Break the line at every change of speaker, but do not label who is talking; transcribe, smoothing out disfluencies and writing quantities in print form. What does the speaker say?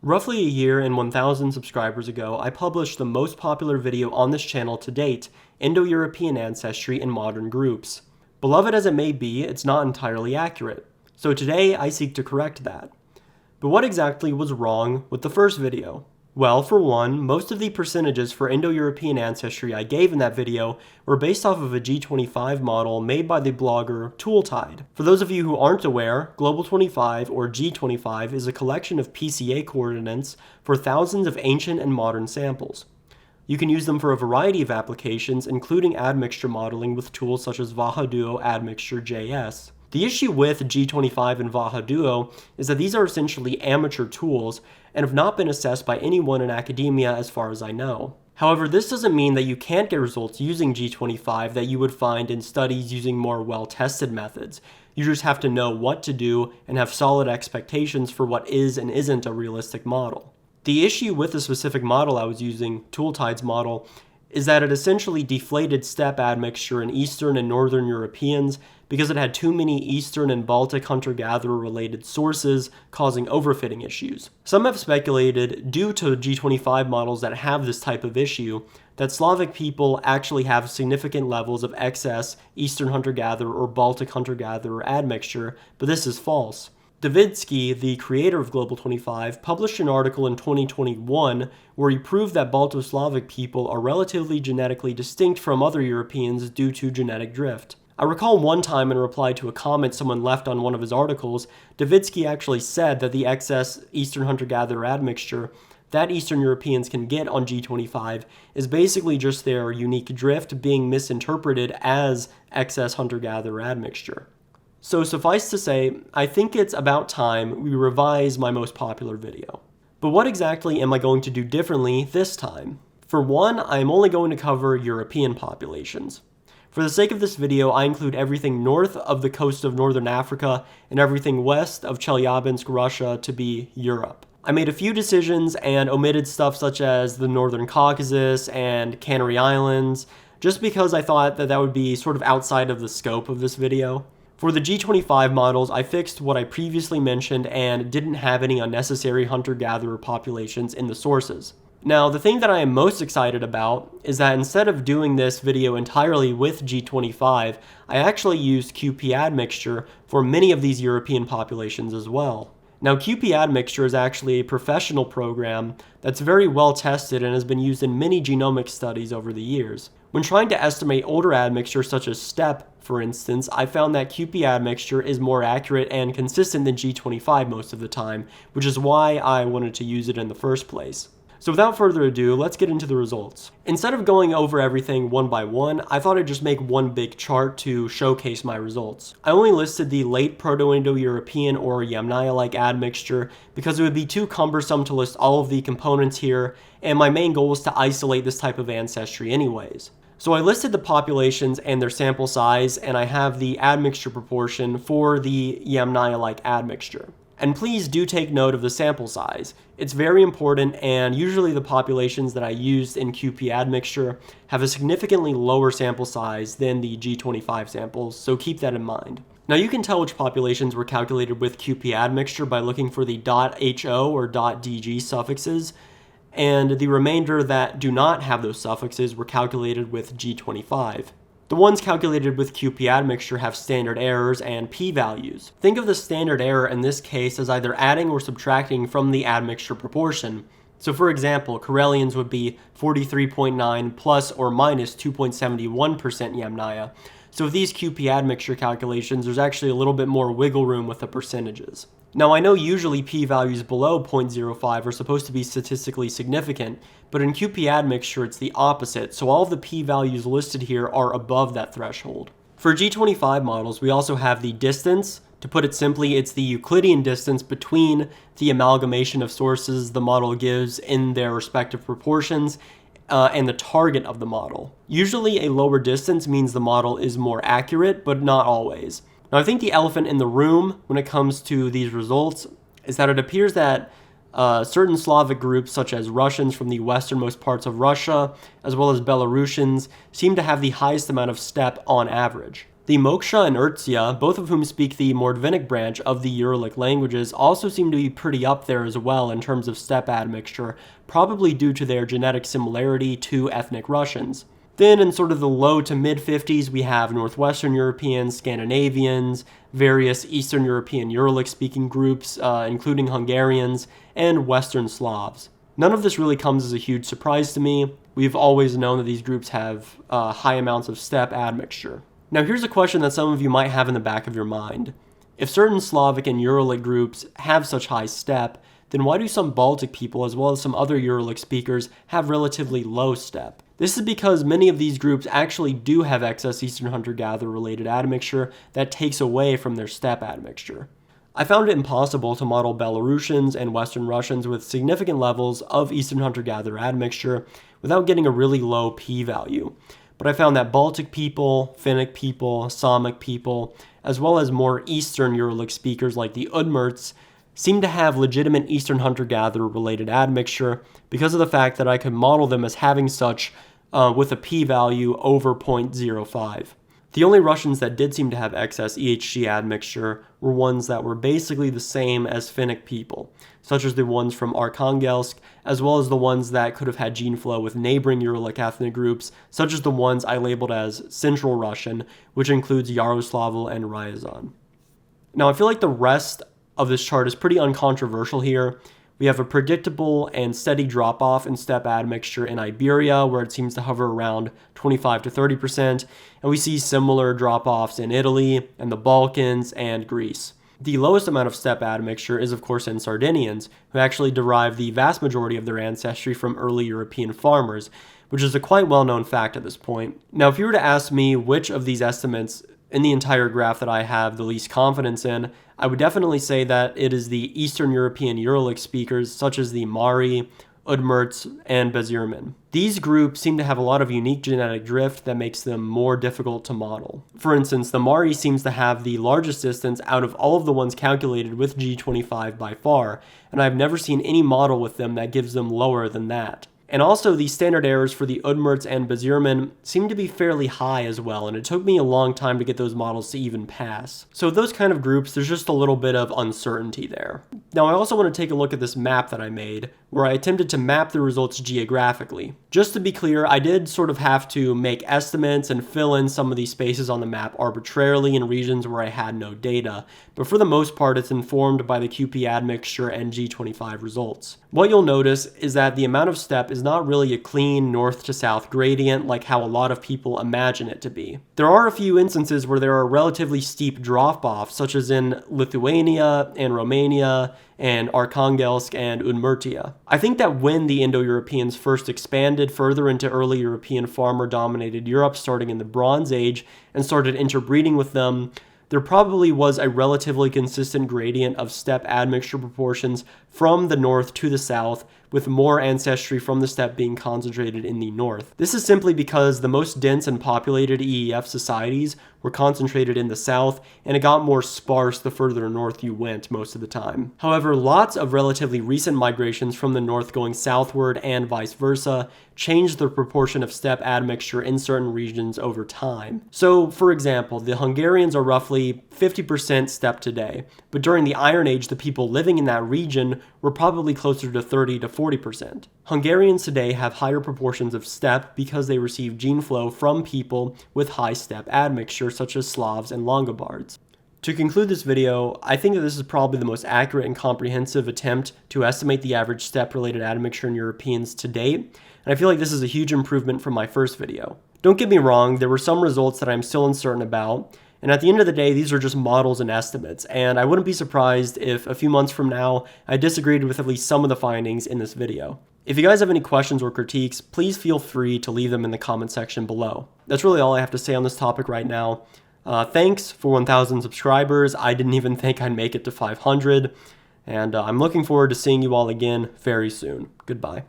Roughly a year and 1,000 subscribers ago, I published the most popular video on this channel to date, Indo-European ancestry in modern groups. Beloved as it may be, it's not entirely accurate. So today, I seek to correct that. But what exactly was wrong with the first video? Well, for one, most of the percentages for Indo-European ancestry I gave in that video were based off of a G25 model made by the blogger Tooltide. For those of you who aren't aware, Global 25 or G25 is a collection of PCA coordinates for thousands of ancient and modern samples. You can use them for a variety of applications, including admixture modeling with tools such as Vahaduo Admixture.js. The issue with G25 and Vahaduo is that these are essentially amateur tools and have not been assessed by anyone in academia as far as I know. However, this doesn't mean that you can't get results using G25 that you would find in studies using more well-tested methods. You just have to know what to do and have solid expectations for what is and isn't a realistic model. The issue with the specific model I was using, Tooltide's model, is that it essentially deflated steppe admixture in Eastern and Northern Europeans because it had too many Eastern and Baltic hunter-gatherer related sources, causing overfitting issues. Some have speculated, due to G25 models that have this type of issue, that Slavic people actually have significant levels of excess Eastern hunter-gatherer or Baltic hunter-gatherer admixture, but this is false. Davidsky, the creator of Global 25, published an article in 2021 where he proved that Balto-Slavic people are relatively genetically distinct from other Europeans due to genetic drift. I recall one time in reply to a comment someone left on one of his articles, Davidsky actually said that the excess Eastern hunter-gatherer admixture that Eastern Europeans can get on G25 is basically just their unique drift being misinterpreted as excess hunter-gatherer admixture. So suffice to say, I think it's about time we revise my most popular video. But what exactly am I going to do differently this time? For one, I am only going to cover European populations. For the sake of this video, I include everything north of the coast of Northern Africa and everything west of Chelyabinsk, Russia to be Europe. I made a few decisions and omitted stuff such as the Northern Caucasus and Canary Islands, just because I thought that that would be sort of outside of the scope of this video. For the G25 models, I fixed what I previously mentioned and didn't have any unnecessary hunter-gatherer populations in the sources. Now, the thing that I am most excited about is that instead of doing this video entirely with G25, I actually used QP admixture for many of these European populations as well. Now, QP admixture is actually a professional program that's very well tested and has been used in many genomic studies over the years. When trying to estimate older admixture such as steppe, for instance, I found that QP admixture is more accurate and consistent than G25 most of the time, which is why I wanted to use it in the first place. So without further ado, let's get into the results. Instead of going over everything one by one, I thought I'd just make one big chart to showcase my results. I only listed the late Proto-Indo-European or Yamnaya-like admixture because it would be too cumbersome to list all of the components here, and my main goal was to isolate this type of ancestry anyways. So I listed the populations and their sample size, and I have the admixture proportion for the Yamnaya-like admixture. And please do take note of the sample size. It's very important, and usually the populations that I used in QP admixture have a significantly lower sample size than the G25 samples, so keep that in mind. Now you can tell which populations were calculated with QP admixture by looking for the .ho or .dg suffixes, and the remainder that do not have those suffixes were calculated with G25. The ones calculated with QP admixture have standard errors and p-values. Think of the standard error in this case as either adding or subtracting from the admixture proportion. So for example, Karelians would be 43.9 plus or minus 2.71% Yamnaya. So with these QP admixture calculations, there's actually a little bit more wiggle room with the percentages. Now I know usually p-values below 0.05 are supposed to be statistically significant, but in QP admixture it's the opposite, so all of the p-values listed here are above that threshold. For G25 models, we also have the distance. To put it simply, it's the Euclidean distance between the amalgamation of sources the model gives in their respective proportions, and the target of the model. Usually a lower distance means the model is more accurate, but not always. Now I think the elephant in the room when it comes to these results is that it appears that certain Slavic groups such as Russians from the westernmost parts of Russia, as well as Belarusians, seem to have the highest amount of steppe on average. The Moksha and Urtsia, both of whom speak the Mordvinic branch of the Uralic languages, also seem to be pretty up there as well in terms of steppe admixture, probably due to their genetic similarity to ethnic Russians. Then in sort of the low to mid-50s, we have Northwestern Europeans, Scandinavians, various Eastern European Uralic-speaking groups, including Hungarians, and Western Slavs. None of this really comes as a huge surprise to me. We've always known that these groups have high amounts of steppe admixture. Now here's a question that some of you might have in the back of your mind. If certain Slavic and Uralic groups have such high steppe, then why do some Baltic people as well as some other Uralic speakers have relatively low steppe? This is because many of these groups actually do have excess Eastern hunter-gatherer related admixture that takes away from their steppe admixture. I found it impossible to model Belarusians and Western Russians with significant levels of Eastern hunter-gatherer admixture without getting a really low p-value. But I found that Baltic people, Finnic people, Samic people, as well as more Eastern Uralic speakers like the Udmurts, seem to have legitimate Eastern hunter-gatherer related admixture because of the fact that I could model them as having such with a p-value over 0.05. The only Russians that did seem to have excess EHG admixture were ones that were basically the same as Finnic people, such as the ones from Arkhangelsk, as well as the ones that could have had gene flow with neighboring Uralic ethnic groups, such as the ones I labeled as Central Russian, which includes Yaroslavl and Ryazan. Now, I feel like the rest of this chart is pretty uncontroversial here. We have a predictable and steady drop-off in steppe admixture in Iberia, where it seems to hover around 25 to 30%, and we see similar drop-offs in Italy and the Balkans and Greece. The lowest amount of steppe admixture is, of course, in Sardinians, who actually derive the vast majority of their ancestry from early European farmers, which is a quite well-known fact at this point. Now, if you were to ask me which of these estimates in the entire graph that I have the least confidence in, I would definitely say that it is the Eastern European Uralic speakers, such as the Mari, Udmurts, and Bezirmen. These groups seem to have a lot of unique genetic drift that makes them more difficult to model. For instance, the Mari seems to have the largest distance out of all of the ones calculated with G25 by far, and I've never seen any model with them that gives them lower than that. And also, the standard errors for the Udmurts and Bezirmen seem to be fairly high as well, and it took me a long time to get those models to even pass. So those kind of groups, there's just a little bit of uncertainty there. Now, I also want to take a look at this map that I made, where I attempted to map the results geographically. Just to be clear, I did sort of have to make estimates and fill in some of these spaces on the map arbitrarily in regions where I had no data, but for the most part, it's informed by the QP admixture and G25 results. What you'll notice is that the amount of steppe is not really a clean north to south gradient like how a lot of people imagine it to be. There are a few instances where there are relatively steep drop-offs, such as in Lithuania and Romania and Arkhangelsk and Udmurtia. I think that when the Indo-Europeans first expanded further into early European farmer-dominated Europe starting in the Bronze Age and started interbreeding with them, there probably was a relatively consistent gradient of steppe admixture proportions from the north to the south, with more ancestry from the steppe being concentrated in the north. This is simply because the most dense and populated EEF societies were concentrated in the south, and it got more sparse the further north you went most of the time. However, lots of relatively recent migrations from the north going southward and vice versa changed the proportion of steppe admixture in certain regions over time. So, for example, the Hungarians are roughly 50% steppe today, but during the Iron Age, the people living in that region were probably closer to 30 to 40%. Hungarians today have higher proportions of steppe because they receive gene flow from people with high steppe admixture, such as Slavs and Longobards. To conclude this video, I think that this is probably the most accurate and comprehensive attempt to estimate the average steppe-related admixture in Europeans to date, and I feel like this is a huge improvement from my first video. Don't get me wrong, there were some results that I'm still uncertain about, and at the end of the day, these are just models and estimates, and I wouldn't be surprised if a few months from now, I disagreed with at least some of the findings in this video. If you guys have any questions or critiques, please feel free to leave them in the comment section below. That's really all I have to say on this topic right now. Thanks for 1,000 subscribers. I didn't even think I'd make it to 500, and I'm looking forward to seeing you all again very soon. Goodbye.